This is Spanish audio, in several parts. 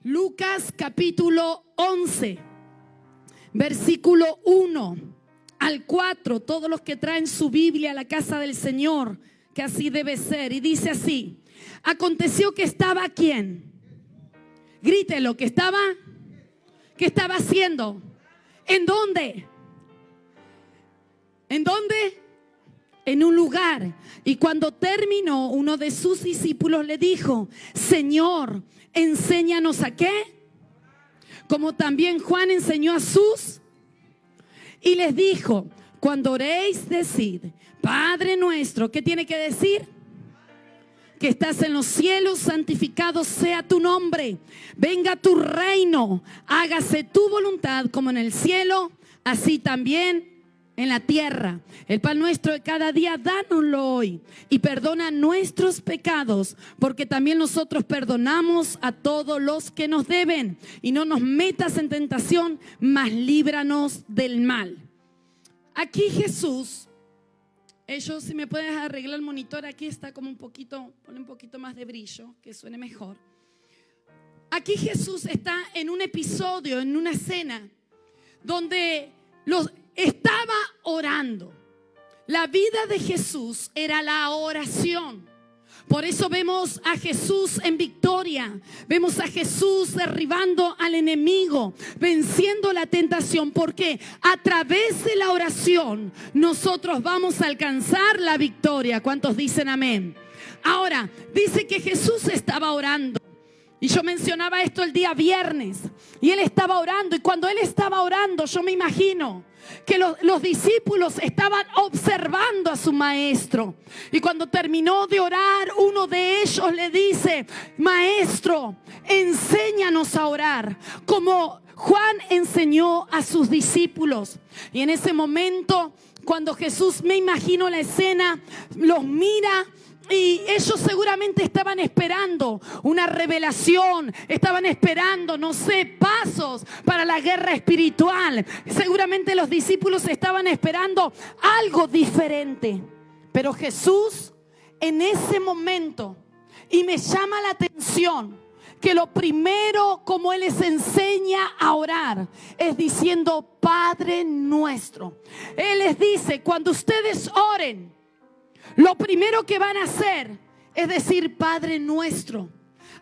Lucas capítulo 11, versículo 1 al 4. Todos los que traen su Biblia a la casa del Señor, que así debe ser. Y dice así: aconteció que estaba ¿quién? Grítelo, ¿qué estaba haciendo? ¿En dónde? ¿En dónde? En un lugar. Y cuando terminó, uno de sus discípulos le dijo: Señor, enséñanos a qué, como también Juan enseñó a sus. Y les dijo: cuando oréis, decid: Padre nuestro. ¿Qué tiene que decir? Que estás en los cielos, santificado sea tu nombre. Venga tu reino, hágase tu voluntad como en el cielo, así también en la tierra. El pan nuestro de cada día, dánoslo hoy. Y perdona nuestros pecados, porque también nosotros perdonamos a todos los que nos deben. Y no nos metas en tentación, mas líbranos del mal. Aquí Jesús, ellos, si me puedes arreglar el monitor, aquí está como un poquito, pone un poquito más de brillo, que suene mejor. Aquí Jesús está en un episodio, en una escena, donde estaba orando. La vida de Jesús era la oración. Por eso vemos a Jesús en victoria. Vemos a Jesús derribando al enemigo, venciendo la tentación. Porque a través de la oración nosotros vamos a alcanzar la victoria. ¿Cuántos dicen amén? Ahora, dice que Jesús estaba orando. Y yo mencionaba esto el día viernes. Y Él estaba orando. Y cuando Él estaba orando, yo me imagino que los discípulos estaban observando a su maestro. Y cuando terminó de orar, uno de ellos le dice: Maestro, enséñanos a orar, como Juan enseñó a sus discípulos. Y en ese momento, cuando Jesús, me imagino la escena, los mira. Y ellos seguramente estaban esperando una revelación, estaban esperando, no sé, pasos para la guerra espiritual. Seguramente los discípulos estaban esperando algo diferente. Pero Jesús, en ese momento, y me llama la atención, que lo primero como Él les enseña a orar es diciendo: Padre nuestro. Él les dice: cuando ustedes oren, lo primero que van a hacer es decir: Padre nuestro.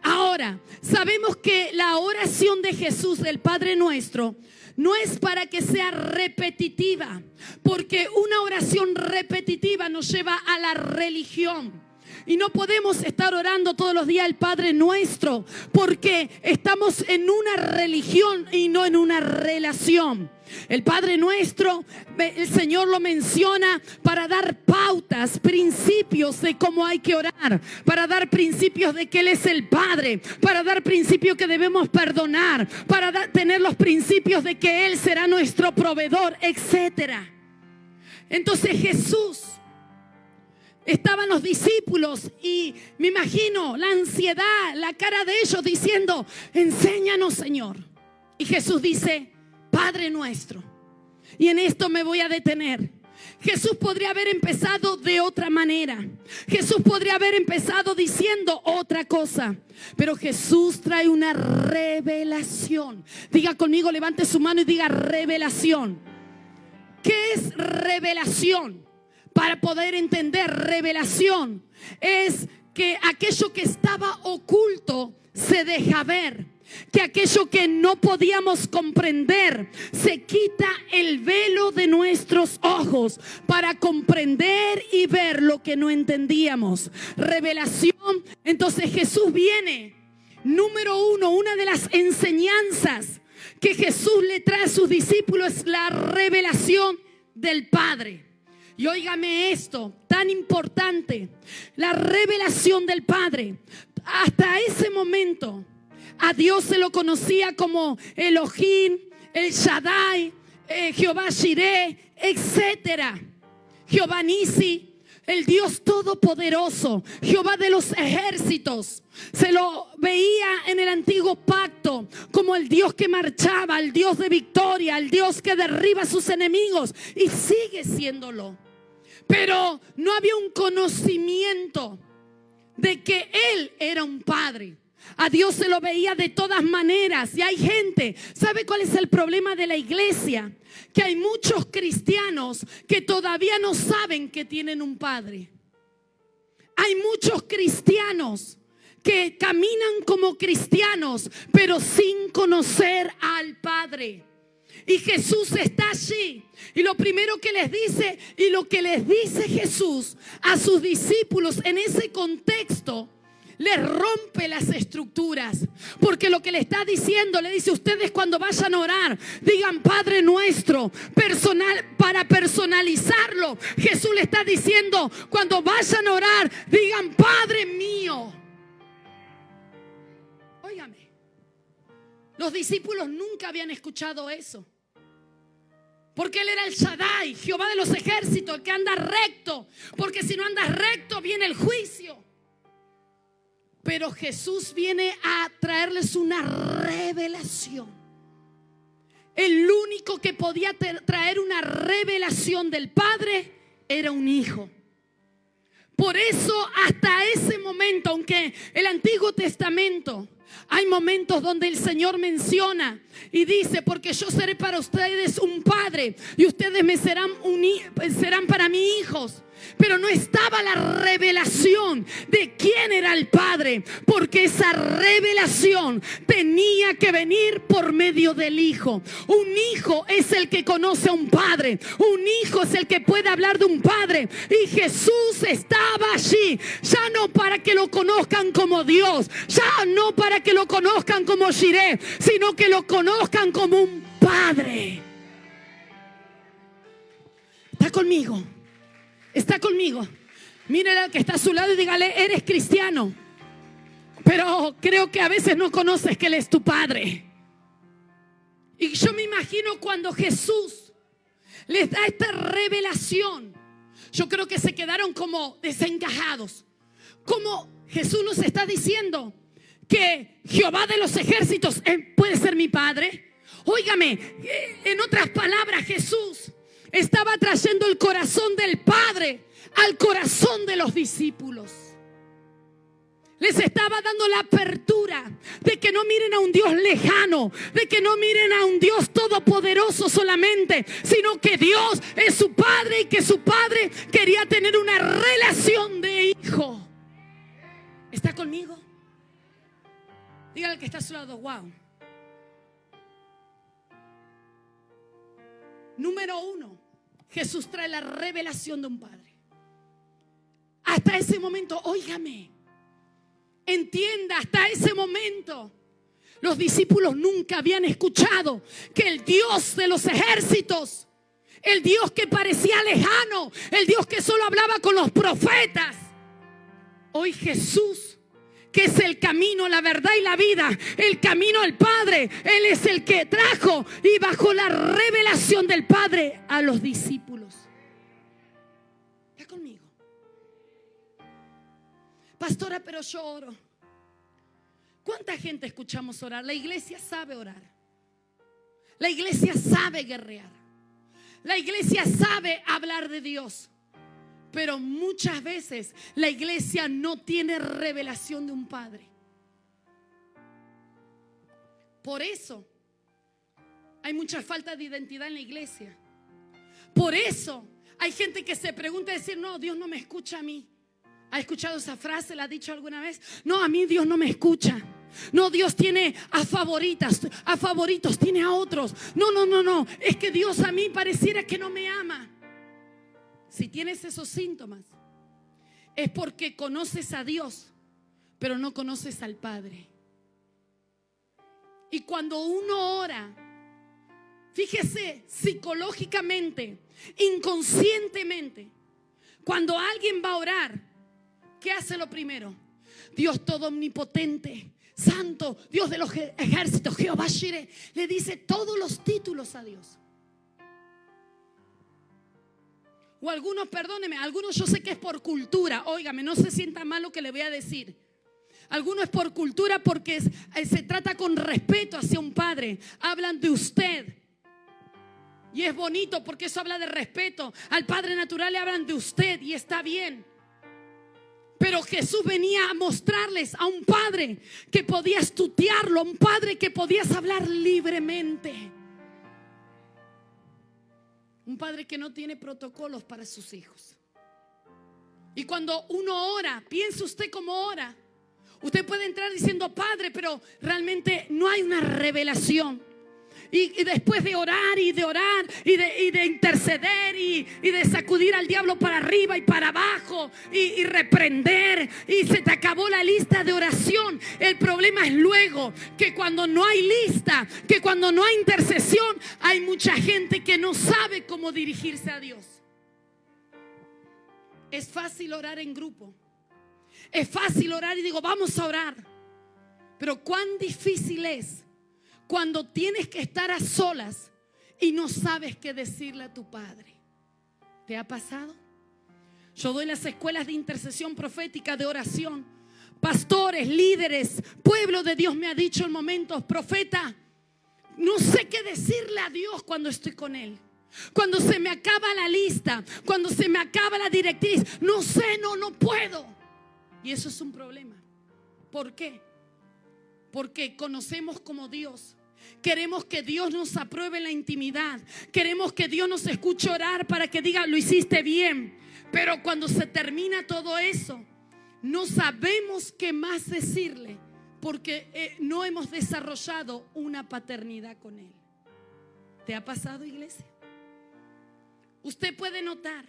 Ahora, sabemos que la oración de Jesús del Padre nuestro no es para que sea repetitiva, porque una oración repetitiva nos lleva a la religión. Y no podemos estar orando todos los días el Padre nuestro, porque estamos en una religión y no en una relación. El Padre nuestro, el Señor lo menciona para dar pautas, principios de cómo hay que orar, para dar principios de que Él es el Padre, para dar principios que debemos perdonar, para tener los principios de que Él será nuestro proveedor, etc. Entonces Jesús, estaban los discípulos y me imagino la ansiedad, la cara de ellos diciendo: enséñanos, Señor. Y Jesús dice: Padre nuestro. Y en esto me voy a detener. Jesús podría haber empezado de otra manera. Jesús podría haber empezado diciendo otra cosa. Pero Jesús trae una revelación. Diga conmigo, levante su mano y diga: revelación. ¿Qué es revelación? Para poder entender, revelación es que aquello que estaba oculto se deja ver. Que aquello que no podíamos comprender, se quita el velo de nuestros ojos para comprender y ver lo que no entendíamos. Revelación. Entonces Jesús viene. Número uno, una de las enseñanzas que Jesús le trae a sus discípulos es la revelación del Padre. Y óigame esto, tan importante, la revelación del Padre. Hasta ese momento a Dios se lo conocía como Elohim, El Shaddai, Jehová Jireh, etc. Jehová Nisi, el Dios todopoderoso, Jehová de los ejércitos. Se lo veía en el antiguo pacto como el Dios que marchaba, el Dios de victoria, el Dios que derriba a sus enemigos, y sigue siéndolo. Pero no había un conocimiento de que Él era un Padre. A Dios se lo veía de todas maneras. Y hay gente, ¿sabe cuál es el problema de la iglesia? Que hay muchos cristianos que todavía no saben que tienen un padre. Hay muchos cristianos que caminan como cristianos, pero sin conocer al Padre. Y Jesús está allí. Y lo primero que les dice, y lo que les dice Jesús a sus discípulos en ese contexto, les rompe las estructuras. Porque lo que le está diciendo, le dice: ustedes cuando vayan a orar, digan Padre nuestro, para personalizarlo. Jesús le está diciendo: cuando vayan a orar, digan Padre mío. Óigame, los discípulos nunca habían escuchado eso. Porque Él era el Shaddai, Jehová de los ejércitos, el que anda recto. Porque si no andas recto, viene el juicio. Pero Jesús viene a traerles una revelación. El único que podía traer una revelación del Padre era un hijo. Por eso hasta ese momento, aunque el Antiguo Testamento, hay momentos donde el Señor menciona y dice: porque yo seré para ustedes un padre y ustedes me serán para mí hijos. Pero no estaba la revelación de quién era el Padre, porque esa revelación tenía que venir por medio del Hijo. Un hijo es el que conoce a un padre. Un hijo es el que puede hablar de un padre. Y Jesús estaba allí, ya no para que lo conozcan como Dios, ya no para que lo conozcan como Jireh, sino que lo conozcan como un padre. ¿Está conmigo? Está conmigo. Mírale al que está a su lado y dígale: eres cristiano, pero creo que a veces no conoces que Él es tu Padre. Y yo me imagino cuando Jesús les da esta revelación, yo creo que se quedaron como desencajados. Como Jesús nos está diciendo que Jehová de los ejércitos puede ser mi Padre. Óigame, en otras palabras, Jesús estaba trayendo el corazón del Padre al corazón de los discípulos. Les estaba dando la apertura de que no miren a un Dios lejano, de que no miren a un Dios todopoderoso solamente, sino que Dios es su Padre y que su Padre quería tener una relación de hijo. ¿Está conmigo? Dígale al que está a su lado: wow. Número 1, Jesús trae la revelación de un Padre. Hasta ese momento, óigame, entienda, hasta ese momento los discípulos nunca habían escuchado que el Dios de los ejércitos, el Dios que parecía lejano, el Dios que solo hablaba con los profetas, hoy Jesús, que es el camino, la verdad y la vida, el camino al Padre, Él es el que trajo y bajó la revelación del Padre a los discípulos. ¿Está conmigo? Pastora, pero yo oro. ¿Cuánta gente escuchamos orar? La iglesia sabe orar. La iglesia sabe guerrear. La iglesia sabe hablar de Dios. Pero muchas veces la iglesia no tiene revelación de un Padre. Por eso hay mucha falta de identidad en la iglesia. Por eso hay gente que se pregunta y decir: no, Dios no me escucha a mí. ¿Ha escuchado esa frase? ¿La ha dicho alguna vez? No, a mí Dios no me escucha. No, Dios tiene a favoritos, tiene a otros. No, es que Dios a mí pareciera que no me ama. Si tienes esos síntomas, es porque conoces a Dios, pero no conoces al Padre. Y cuando uno ora, fíjese, psicológicamente, inconscientemente, cuando alguien va a orar, ¿qué hace lo primero? Dios todo omnipotente, santo, Dios de los ejércitos, Jehová Jireh, le dice todos los títulos a Dios. O algunos, perdóneme, algunos yo sé que es por cultura. Óigame, no se sienta mal lo que le voy a decir. Algunos es por cultura porque se trata con respeto hacia un padre. Hablan de usted. Y es bonito porque eso habla de respeto. Al padre natural le hablan de usted y está bien. Pero Jesús venía a mostrarles a un padre que podías tutearlo, a un padre que podías hablar libremente. Un padre que no tiene protocolos para sus hijos. Y cuando uno ora, piense usted cómo ora. Usted puede entrar diciendo Padre, pero realmente no hay una revelación. Y después de orar y de interceder y de sacudir al diablo para arriba y para abajo y reprender, y se te acabó la lista de oración. El problema es luego que cuando no hay lista, que cuando no hay intercesión, hay mucha gente que no sabe cómo dirigirse a Dios. Es fácil orar en grupo, es fácil orar y digo vamos a orar, pero cuán difícil es cuando tienes que estar a solas y no sabes qué decirle a tu padre. ¿Te ha pasado? Yo doy las escuelas de intercesión profética, de oración. Pastores, líderes, pueblo de Dios me ha dicho en momentos: profeta, no sé qué decirle a Dios cuando estoy con Él. Cuando se me acaba la lista, cuando se me acaba la directriz, no sé, no puedo. Y eso es un problema. ¿Por qué? Porque conocemos como Dios. Queremos que Dios nos apruebe la intimidad. Queremos que Dios nos escuche orar para que diga lo hiciste bien. Pero cuando se termina todo eso, no sabemos qué más decirle, porque no hemos desarrollado una paternidad con Él. ¿Te ha pasado, iglesia? Usted puede notar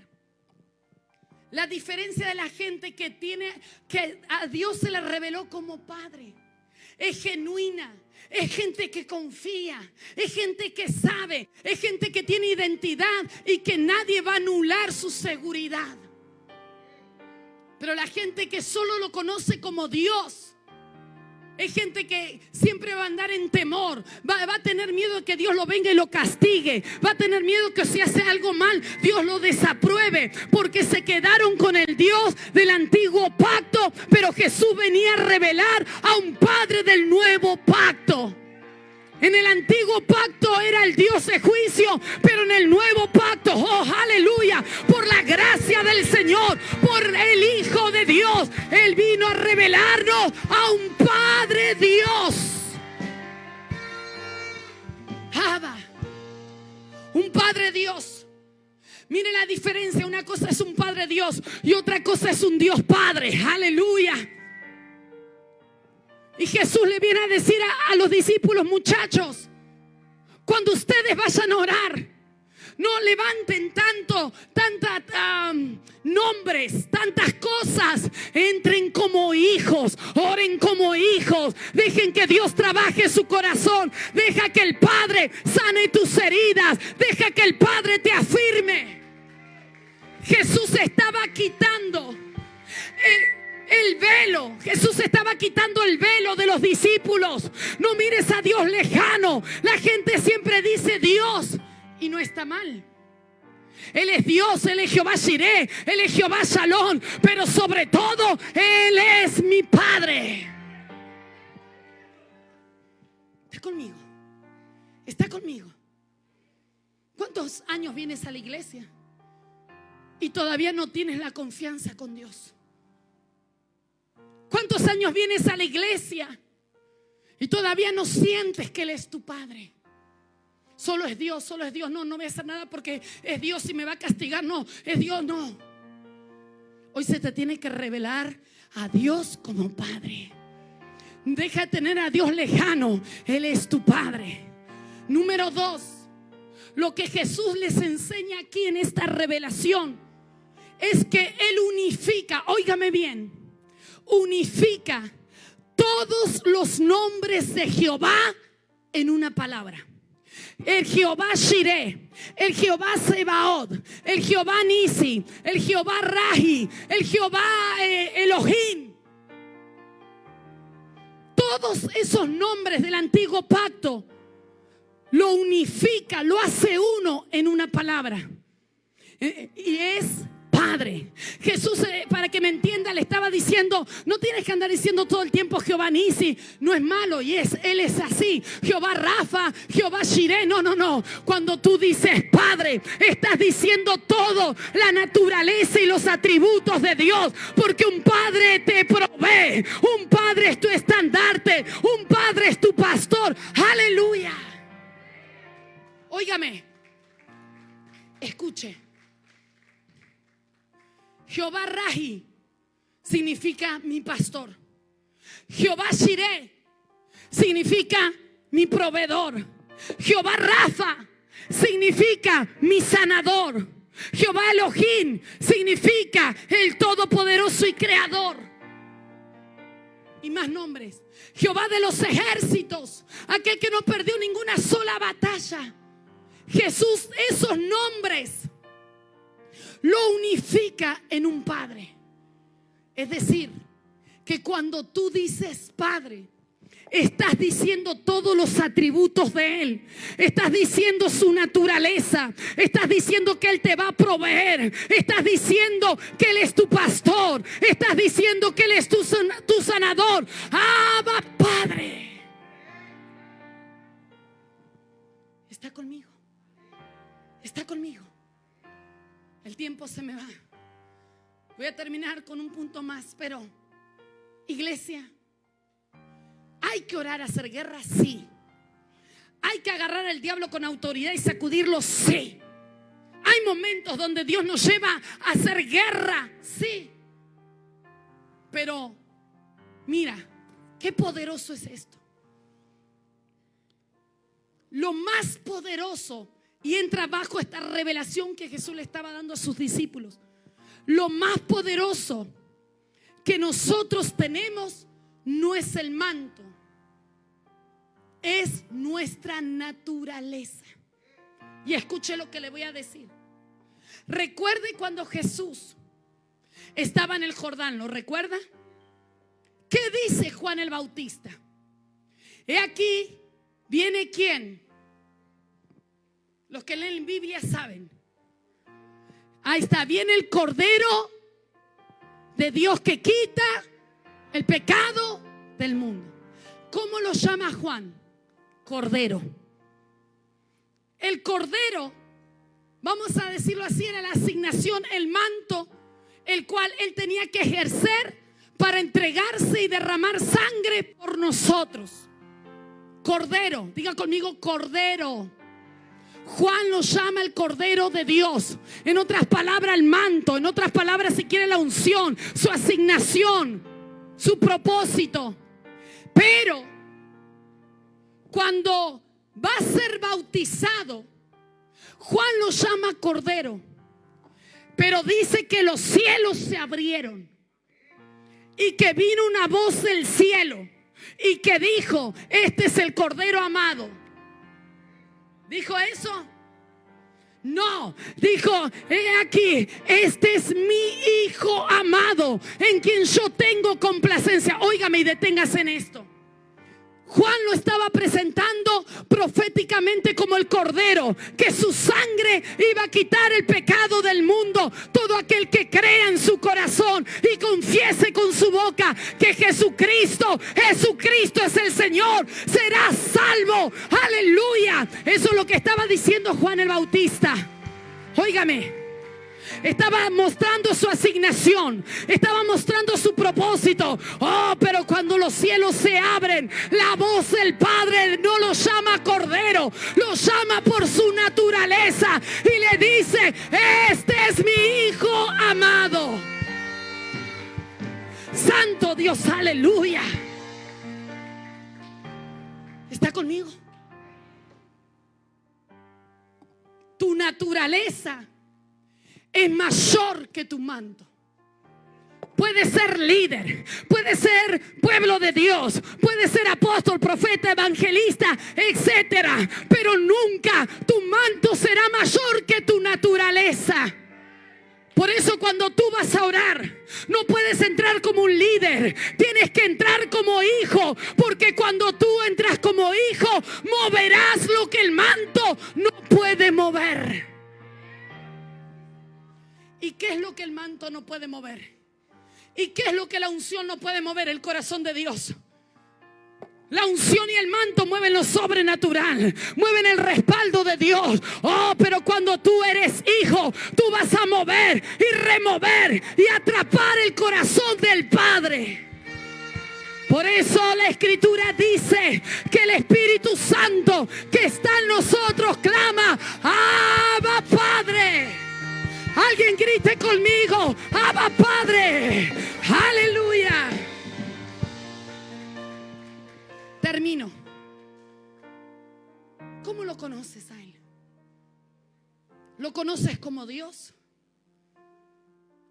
la diferencia de la gente que a Dios se le reveló como Padre. Es genuina, es gente que confía, es gente que sabe, es gente que tiene identidad y que nadie va a anular su seguridad. Pero la gente que solo lo conoce como Dios, es gente que siempre va a andar en temor, va a tener miedo de que Dios lo venga y lo castigue, va a tener miedo que si hace algo mal Dios lo desapruebe, porque se quedaron con el Dios del antiguo pacto. Pero Jesús venía a revelar a un Padre del nuevo pacto. En el antiguo pacto era el Dios de juicio, pero en el nuevo pacto, oh aleluya, por la gracia del Señor, por el Hijo de Dios, Él vino a revelarnos a un Padre Dios. Abba, un Padre Dios. Mire la diferencia, una cosa es un Padre Dios y otra cosa es un Dios Padre, aleluya. Y Jesús le viene a decir a los discípulos: muchachos, cuando ustedes vayan a orar, no levanten tantos nombres, tantas cosas. Entren como hijos, oren como hijos. Dejen que Dios trabaje su corazón. Deja que el Padre sane tus heridas. Deja que el Padre te afirme. Jesús estaba quitando el velo. Jesús estaba quitando el velo de los discípulos. No mires a Dios lejano. La gente siempre dice Dios y no está mal. Él es Dios, Él es Jehová Jireh, Él es Jehová Shalom, pero sobre todo Él es mi Padre. Está conmigo. Está conmigo. ¿Cuántos años vienes a la iglesia y todavía no tienes la confianza con Dios? ¿Cuántos años vienes a la iglesia y todavía no sientes que Él es tu Padre? Solo es Dios, solo es Dios. No voy a hacer nada porque es Dios y me va a castigar. No, es Dios, no. Hoy se te tiene que revelar a Dios como Padre. Deja de tener a Dios lejano. Él es tu Padre. Número 2, lo que Jesús les enseña aquí en esta revelación es que Él unifica, óigame bien, unifica todos los nombres de Jehová en una palabra. El Jehová Jireh, el Jehová Sebaot, el Jehová Nisi, el Jehová Rahi, el Jehová Elohim. Todos esos nombres del antiguo pacto lo unifica, lo hace uno en una palabra. Y es Padre. Padre. Jesús, para que me entienda, le estaba diciendo, no tienes que andar diciendo todo el tiempo Jehová Nisi. No es malo, y Él es así. Jehová Rafa, Jehová Shireh. No. Cuando tú dices Padre, estás diciendo todo, la naturaleza y los atributos de Dios. Porque un Padre te provee, un Padre es tu estandarte, un Padre es tu pastor. Aleluya. Óigame, escuche. Jehová Rahi significa mi pastor. Jehová Shireh significa mi proveedor. Jehová Rafa significa mi sanador. Jehová Elohim significa el todopoderoso y creador. Y más nombres. Jehová de los ejércitos, aquel que no perdió ninguna sola batalla. Jesús, esos nombres lo unifica en un Padre. Es decir, que cuando tú dices Padre, estás diciendo todos los atributos de Él. Estás diciendo su naturaleza. Estás diciendo que Él te va a proveer. Estás diciendo que Él es tu pastor. Estás diciendo que Él es tu sanador. Abba, Padre. Está conmigo. Está conmigo. El tiempo se me va. Voy a terminar con un punto más, pero iglesia, hay que orar, hacer guerra, sí. Hay que agarrar al diablo con autoridad y sacudirlo, sí. Hay momentos donde Dios nos lleva a hacer guerra, sí. Pero mira, qué poderoso es esto. Lo más poderoso, y entra bajo esta revelación que Jesús le estaba dando a sus discípulos. Lo más poderoso que nosotros tenemos no es el manto, es nuestra naturaleza. Y escuche lo que le voy a decir. Recuerde cuando Jesús estaba en el Jordán, ¿lo recuerda? ¿Qué dice Juan el Bautista? He aquí, ¿viene quién? Los que leen Biblia saben. Ahí está, viene el Cordero de Dios que quita el pecado del mundo. ¿Cómo lo llama Juan? Cordero. El Cordero, vamos a decirlo así, era la asignación, el manto, el cual Él tenía que ejercer para entregarse y derramar sangre por nosotros. Cordero, diga conmigo, Cordero. Juan lo llama el Cordero de Dios. En otras palabras, el manto. En otras palabras, si quiere, la unción, su asignación, su propósito. Pero cuando va a ser bautizado, Juan lo llama Cordero. Pero dice que los cielos se abrieron y que vino una voz del cielo y que dijo: este es el Cordero amado. ¿Dijo eso? No, dijo: he aquí, este es mi Hijo amado, en quien yo tengo complacencia. Óigame y deténgase en esto. Juan lo estaba presentando proféticamente como el Cordero, que su sangre iba a quitar el pecado del mundo. Todo aquel que crea en su corazón y confiese con su boca que Jesucristo es el Señor, será salvo. Aleluya. Eso es lo que estaba diciendo Juan el Bautista. Óigame. Estaba mostrando su asignación, estaba mostrando su propósito. Oh, pero cuando los cielos se abren, la voz del Padre no lo llama Cordero, lo llama por su naturaleza y le dice: este es mi Hijo amado. Santo Dios, aleluya. ¿Está conmigo? Tu naturaleza es mayor que tu manto. Puede ser líder, puede ser pueblo de Dios, puede ser apóstol, profeta, evangelista, etcétera, pero nunca tu manto será mayor que tu naturaleza. Por eso cuando tú vas a orar, no puedes entrar como un líder, tienes que entrar como hijo, porque cuando tú entras como hijo, moverás lo que el manto no puede mover. ¿Y qué es lo que el manto no puede mover? ¿Y qué es lo que la unción no puede mover? El corazón de Dios. La unción y el manto mueven lo sobrenatural, mueven el respaldo de Dios. Oh, pero cuando tú eres hijo, tú vas a mover y remover y atrapar el corazón del Padre. Por eso la Escritura dice que el Espíritu Santo que está en nosotros clama: Abba Padre. Alguien grite conmigo: Abba Padre. Aleluya. Termino. ¿Cómo lo conoces a Él? ¿Lo conoces como Dios?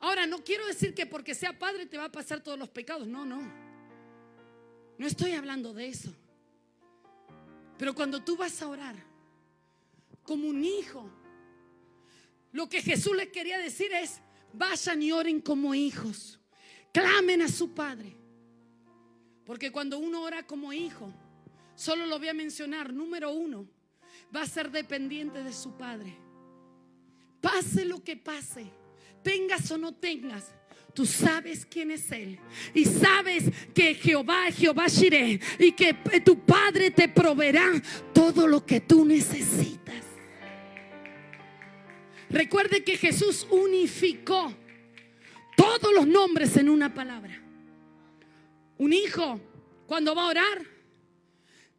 Ahora, no quiero decir que porque sea padre te va a pasar todos los pecados. No, no. No estoy hablando de eso. Pero cuando tú vas a orar como un hijo, lo que Jesús les quería decir es: vayan y oren como hijos. Clamen a su Padre. Porque cuando uno ora como hijo, solo lo voy a mencionar, número 1, va a ser dependiente de su Padre. Pase lo que pase, tengas o no tengas, tú sabes quién es Él. Y sabes que Jehová es Jehová Jireh, y que tu Padre te proveerá todo lo que tú necesitas. Recuerde que Jesús unificó todos los nombres en una palabra. Un hijo, cuando va a orar,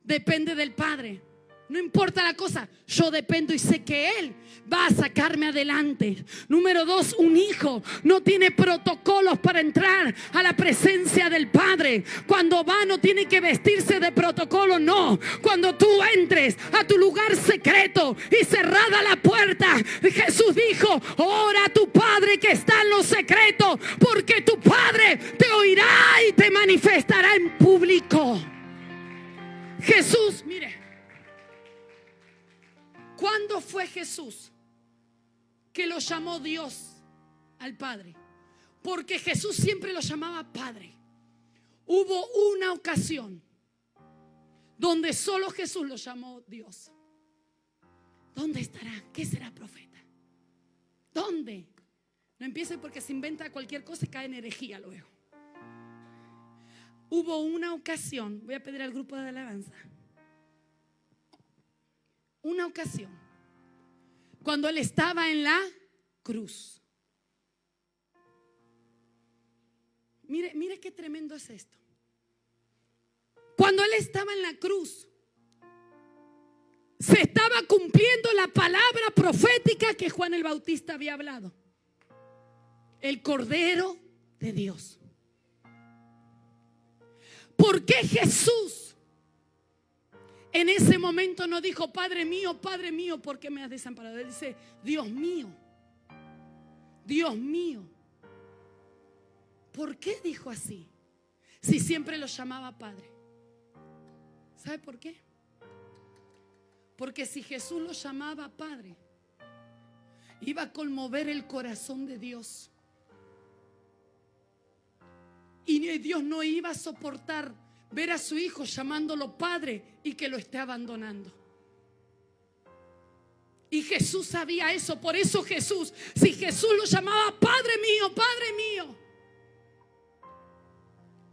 depende del Padre. No importa la cosa, yo dependo y sé que Él va a sacarme adelante. Número 2, un hijo no tiene protocolos para entrar a la presencia del Padre. Cuando va no tiene que vestirse de protocolo, no. Cuando tú entres a tu lugar secreto y cerrada la puerta, Jesús dijo: ora a tu Padre que está en lo secreto, porque tu Padre te oirá y te manifestará en público. Jesús, mire, ¿cuándo fue Jesús que lo llamó Dios al Padre? Porque Jesús siempre lo llamaba Padre. Hubo una ocasión donde solo Jesús lo llamó Dios. ¿Dónde estará? ¿Qué será profeta? ¿Dónde? No empiece porque se inventa cualquier cosa y cae en herejía luego. Hubo una ocasión, voy a pedir al grupo de alabanza. Una ocasión, cuando Él estaba en la cruz. Mire qué tremendo es esto. Cuando Él estaba en la cruz, se estaba cumpliendo la palabra profética que Juan el Bautista había hablado: el Cordero de Dios. ¿Por qué Jesús en ese momento no dijo: Padre mío, ¿por qué me has desamparado? Él dice: Dios mío, Dios mío. ¿Por qué dijo así? Si siempre lo llamaba Padre. ¿Sabe por qué? Porque si Jesús lo llamaba Padre, iba a conmover el corazón de Dios. Y Dios no iba a soportar ver a su hijo llamándolo Padre y que lo esté abandonando. Y Jesús sabía eso. Por eso Jesús, si Jesús lo llamaba Padre mío,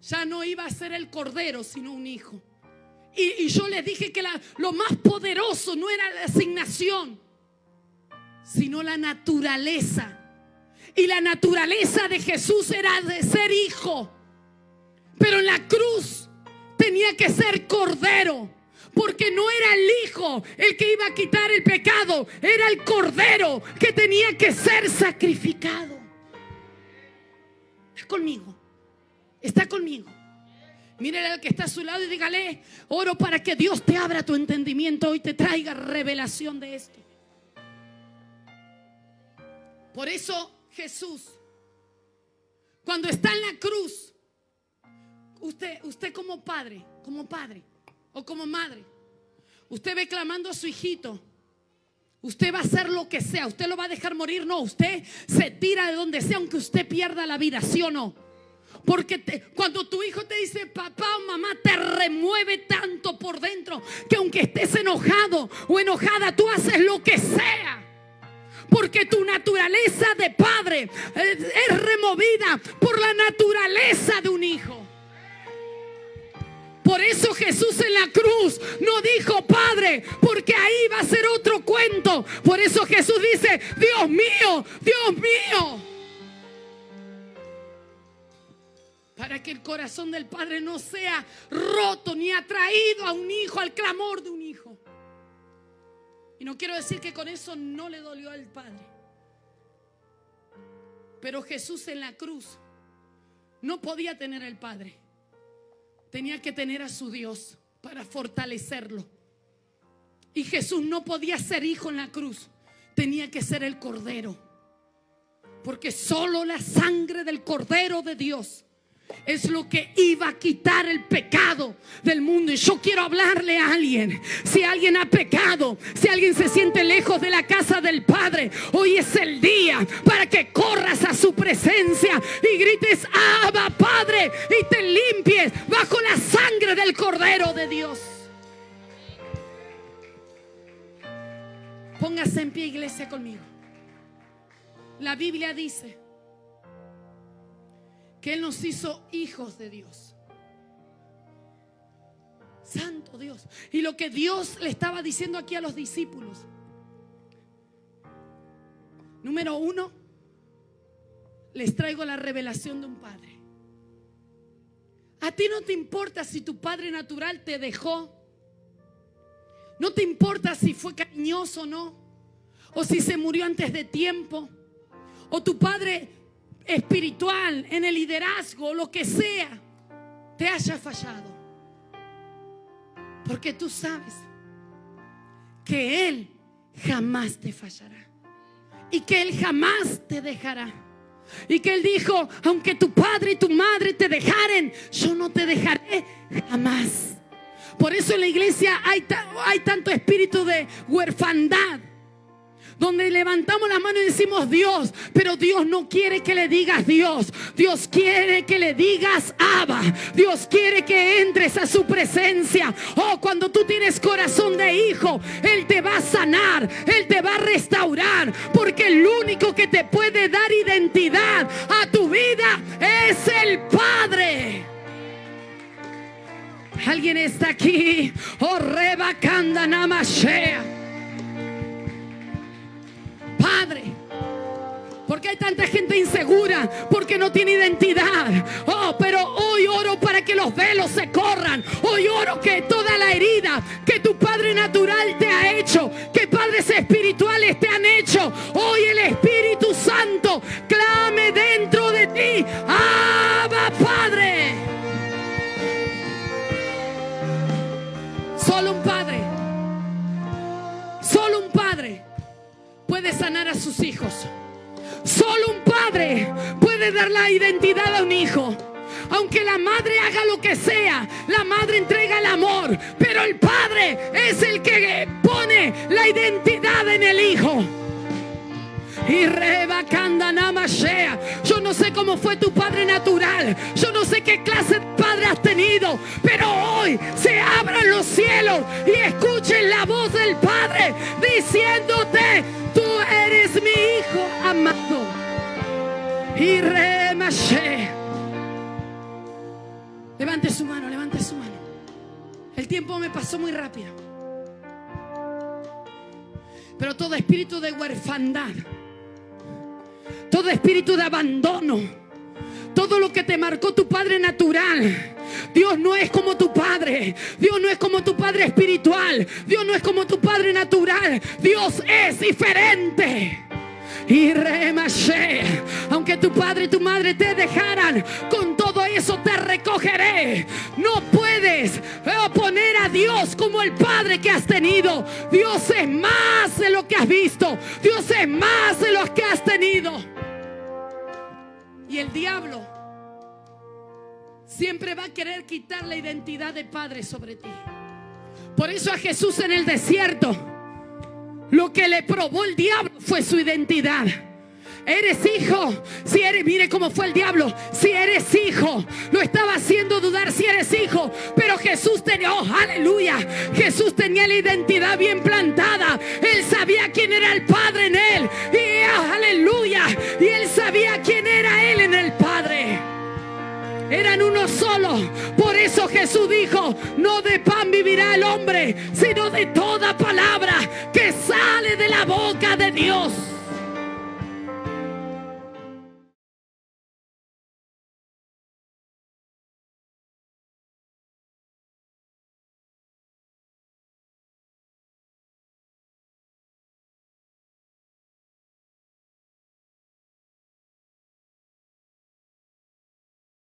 ya no iba a ser el cordero, sino un hijo. Y yo les dije que lo más poderoso no era la asignación, sino la naturaleza. Y la naturaleza de Jesús era de ser hijo. Pero en la cruz tenía que ser cordero, porque no era el hijo el que iba a quitar el pecado, era el cordero que tenía que ser sacrificado. ¿Está conmigo? ¿Está conmigo? Mírale al que está a su lado y dígale: oro para que Dios te abra tu entendimiento hoy, te traiga revelación de esto. Por eso Jesús, cuando está en la cruz, usted como padre o como madre, usted ve clamando a su hijito. Usted va a hacer lo que sea. Usted lo va a dejar morir. No, usted se tira de donde sea, aunque usted pierda la vida, ¿sí o no? Porque cuando tu hijo te dice papá o mamá, te remueve tanto por dentro que aunque estés enojado o enojada, tú haces lo que sea. porque tu naturaleza de padre es removida por la naturaleza de un hijo. Por eso Jesús en la cruz no dijo Padre, porque ahí va a ser otro cuento. Por eso Jesús dice, Dios mío, Dios mío. Para que el corazón del Padre no sea roto ni atraído a un hijo, al clamor de un hijo. Y no quiero decir que con eso no le dolió al Padre. Pero Jesús en la cruz no podía tener al Padre. Tenía que tener a su Dios para fortalecerlo. Y Jesús no podía ser hijo en la cruz. Tenía que ser el Cordero. Porque solo la sangre del Cordero de Dios es lo que iba a quitar el pecado del mundo. Y yo quiero hablarle a alguien. Si alguien ha pecado, si alguien se siente lejos de la casa del Padre, hoy es el día para que corras a su presencia y grites Abba Padre, y te limpies bajo la sangre del Cordero de Dios. Póngase en pie, iglesia, conmigo. La Biblia dice que Él nos hizo hijos de Dios. Santo Dios. Y lo que Dios le estaba diciendo aquí a los discípulos. Número 1, les traigo la revelación de un padre. A ti no te importa si tu padre natural te dejó. No te importa si fue cariñoso o no. O si se murió antes de tiempo. O tu padre espiritual, en el liderazgo, lo que sea, te haya fallado. Porque tú sabes que Él jamás te fallará. Y que Él jamás te dejará. Y que Él dijo, aunque tu padre y tu madre te dejaren, yo no te dejaré jamás. Por eso en la iglesia hay tanto espíritu de huerfandad, donde levantamos la mano y decimos Dios, pero Dios no quiere que le digas Dios. Dios quiere que le digas Abba. Dios quiere que entres a su presencia. Oh, cuando tú tienes corazón de hijo, Él te va a sanar, Él te va a restaurar, porque el único que te puede dar identidad a tu vida es el Padre. ¿Alguien está aquí? Oh, rebacanda namashea. Padre, porque hay tanta gente insegura, porque no tiene identidad. Oh, pero hoy oro para que los velos se corran. Hoy oro que toda la herida que tu Padre natural te ha hecho, que padres espirituales te han hecho, hoy el Espíritu Santo clame dentro de ti, Abba Padre. Solo un padre puede sanar a sus hijos. Solo un padre puede dar la identidad a un hijo. Aunque la madre haga lo que sea, la madre entrega el amor, pero el padre es el que pone la identidad en el hijo. Y rebacanda namashea. Yo no sé cómo fue tu padre natural, yo no sé qué clase de padre has tenido, pero hoy se abran los cielos y escuchen la voz del Padre diciéndote: tú eres mi hijo amado. Y remashea. Levante su mano, levante su mano. El tiempo me pasó muy rápido. Pero todo espíritu de huerfandad, todo espíritu de abandono, todo lo que te marcó tu padre natural, Dios no es como tu padre. Dios no es como tu padre espiritual. Dios no es como tu padre natural. Dios es diferente. Y remashe, aunque tu padre y tu madre te dejaran, con todo eso te recogeré. No puedes poner a Dios como el padre que has tenido. Dios es más de lo que has visto. Dios es más de lo que has tenido. Y el diablo siempre va a querer quitar la identidad de padre sobre ti. Por eso a Jesús en el desierto, lo que le probó el diablo fue su identidad. Eres hijo. Si eres, mire cómo fue el diablo. Si eres hijo, lo estaba haciendo dudar si eres hijo. Pero Jesús tenía, oh, aleluya, Jesús tenía la identidad bien plantada. Él sabía quién era el Padre en él. Y sabía quién era Él en el Padre. Eran uno solo. Por eso Jesús dijo: no de pan vivirá el hombre, sino de toda palabra que sale de la boca de Dios.